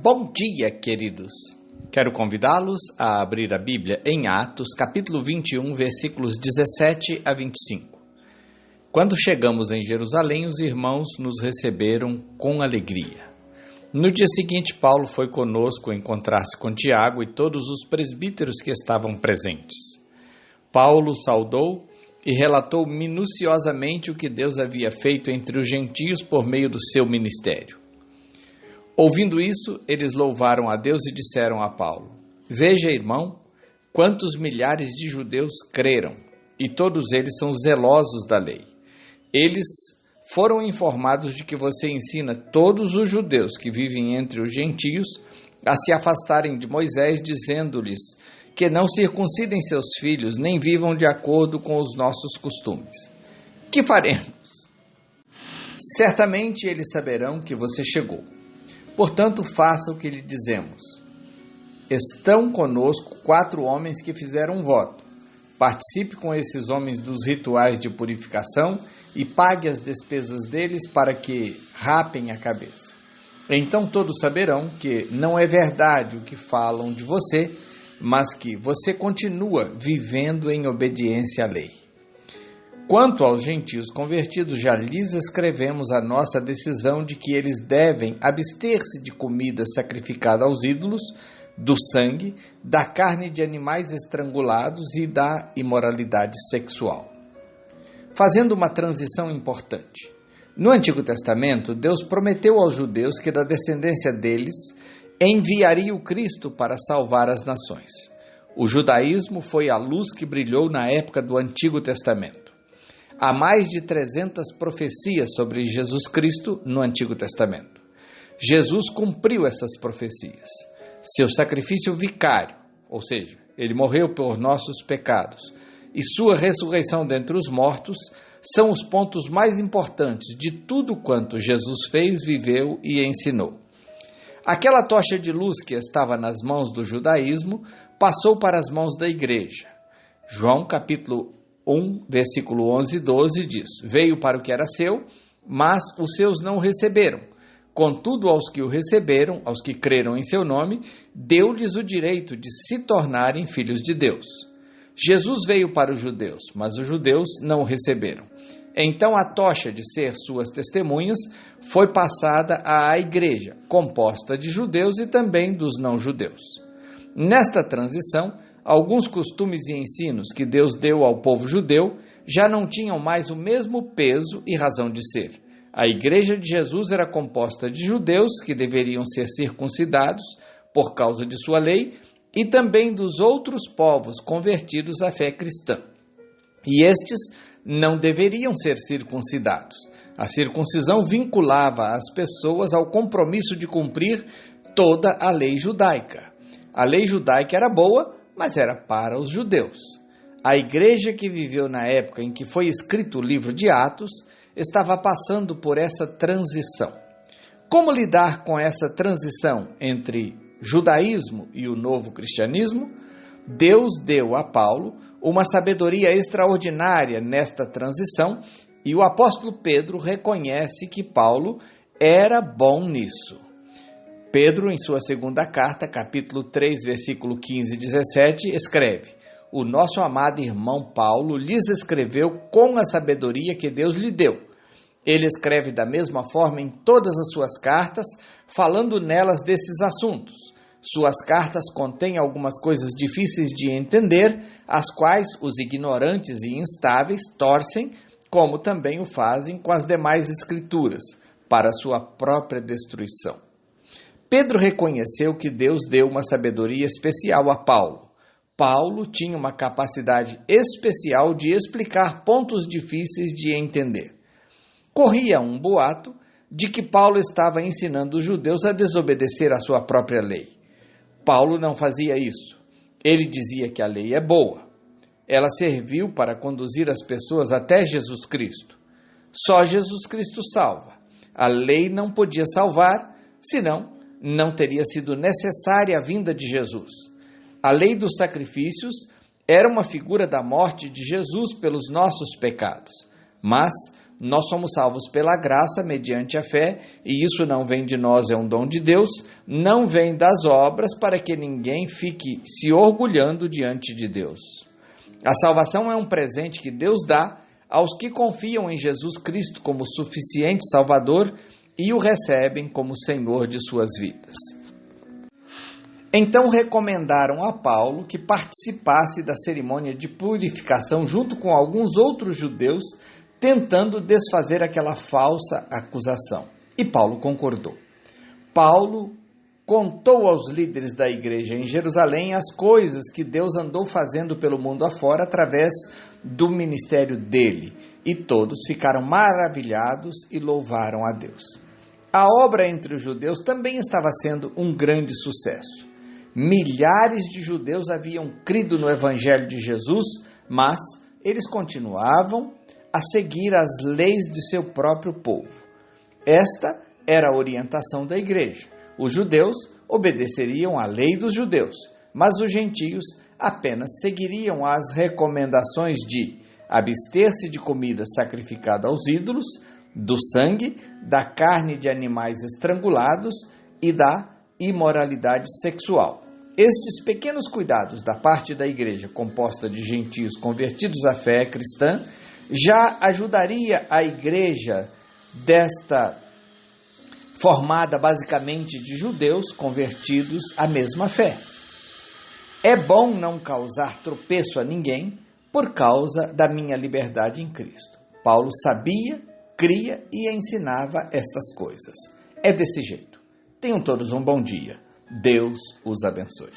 Bom dia, queridos! Quero convidá-los a abrir a Bíblia em Atos, capítulo 21, versículos 17 a 25. Quando chegamos em Jerusalém, os irmãos nos receberam com alegria. No dia seguinte, Paulo foi conosco encontrar-se com Tiago e todos os presbíteros que estavam presentes. Paulo saudou e relatou minuciosamente o que Deus havia feito entre os gentios por meio do seu ministério. Ouvindo isso, eles louvaram a Deus e disseram a Paulo: Veja, irmão, quantos milhares de judeus creram, e todos eles são zelosos da lei. Eles foram informados de que você ensina todos os judeus que vivem entre os gentios a se afastarem de Moisés, dizendo-lhes que não circuncidem seus filhos, nem vivam de acordo com os nossos costumes. Que faremos? Certamente eles saberão que você chegou. Portanto, faça o que lhe dizemos. Estão conosco 4 homens que fizeram um voto. Participe com esses homens dos rituais de purificação e pague as despesas deles para que rapem a cabeça. Então todos saberão que não é verdade o que falam de você, mas que você continua vivendo em obediência à lei. Quanto aos gentios convertidos, já lhes escrevemos a nossa decisão de que eles devem abster-se de comida sacrificada aos ídolos, do sangue, da carne de animais estrangulados e da imoralidade sexual. Fazendo uma transição importante. No Antigo Testamento, Deus prometeu aos judeus que da descendência deles enviaria o Cristo para salvar as nações. O judaísmo foi a luz que brilhou na época do Antigo Testamento. Há mais de 300 profecias sobre Jesus Cristo no Antigo Testamento. Jesus cumpriu essas profecias. Seu sacrifício vicário, ou seja, ele morreu por nossos pecados, e sua ressurreição dentre os mortos são os pontos mais importantes de tudo quanto Jesus fez, viveu e ensinou. Aquela tocha de luz que estava nas mãos do judaísmo passou para as mãos da igreja. João capítulo 1, versículo 11 e 12 diz: Veio para o que era seu, mas os seus não o receberam. Contudo, aos que o receberam, aos que creram em seu nome, deu-lhes o direito de se tornarem filhos de Deus. Jesus veio para os judeus, mas os judeus não o receberam. Então a tocha de ser suas testemunhas foi passada à igreja, composta de judeus e também dos não-judeus. Nesta transição, alguns costumes e ensinos que Deus deu ao povo judeu já não tinham mais o mesmo peso e razão de ser. A igreja de Jesus era composta de judeus que deveriam ser circuncidados por causa de sua lei e também dos outros povos convertidos à fé cristã. E estes não deveriam ser circuncidados. A circuncisão vinculava as pessoas ao compromisso de cumprir toda a lei judaica. A lei judaica era boa, mas era para os judeus. A igreja que viveu na época em que foi escrito o livro de Atos estava passando por essa transição. Como lidar com essa transição entre judaísmo e o novo cristianismo? Deus deu a Paulo uma sabedoria extraordinária nesta transição e o apóstolo Pedro reconhece que Paulo era bom nisso. Pedro, em sua segunda carta, capítulo 3, versículo 15 e 17, escreve: O nosso amado irmão Paulo lhes escreveu com a sabedoria que Deus lhe deu. Ele escreve da mesma forma em todas as suas cartas, falando nelas desses assuntos. Suas cartas contêm algumas coisas difíceis de entender, as quais os ignorantes e instáveis torcem, como também o fazem com as demais escrituras, para sua própria destruição. Pedro reconheceu que Deus deu uma sabedoria especial a Paulo. Paulo tinha uma capacidade especial de explicar pontos difíceis de entender. Corria um boato de que Paulo estava ensinando os judeus a desobedecer à sua própria lei. Paulo não fazia isso. Ele dizia que a lei é boa. Ela serviu para conduzir as pessoas até Jesus Cristo. Só Jesus Cristo salva. A lei não podia salvar, senão não teria sido necessária a vinda de Jesus. A lei dos sacrifícios era uma figura da morte de Jesus pelos nossos pecados, mas Nós somos salvos pela graça, mediante a fé, e isso não vem de nós, é um dom de Deus, não vem das obras, para que ninguém fique se orgulhando diante de Deus. A salvação é um presente que Deus dá aos que confiam em Jesus Cristo como suficiente Salvador e o recebem como Senhor de suas vidas. Então recomendaram a Paulo que participasse da cerimônia de purificação junto com alguns outros judeus, tentando desfazer aquela falsa acusação. E Paulo concordou. Paulo contou aos líderes da igreja em Jerusalém as coisas que Deus andou fazendo pelo mundo afora através do ministério dele, e todos ficaram maravilhados e louvaram a Deus. A obra entre os judeus também estava sendo um grande sucesso. Milhares de judeus haviam crido no evangelho de Jesus, mas eles continuavam a seguir as leis de seu próprio povo. Esta era a orientação da igreja. Os judeus obedeceriam à lei dos judeus, mas os gentios apenas seguiriam as recomendações de abster-se de comida sacrificada aos ídolos, do sangue, da carne de animais estrangulados e da imoralidade sexual. Estes pequenos cuidados da parte da igreja, composta de gentios convertidos à fé cristã, já ajudaria a igreja formada basicamente de judeus convertidos à mesma fé. É bom não causar tropeço a ninguém por causa da minha liberdade em Cristo. Paulo sabia, cria e ensinava estas coisas. É desse jeito. Tenham todos um bom dia. Deus os abençoe.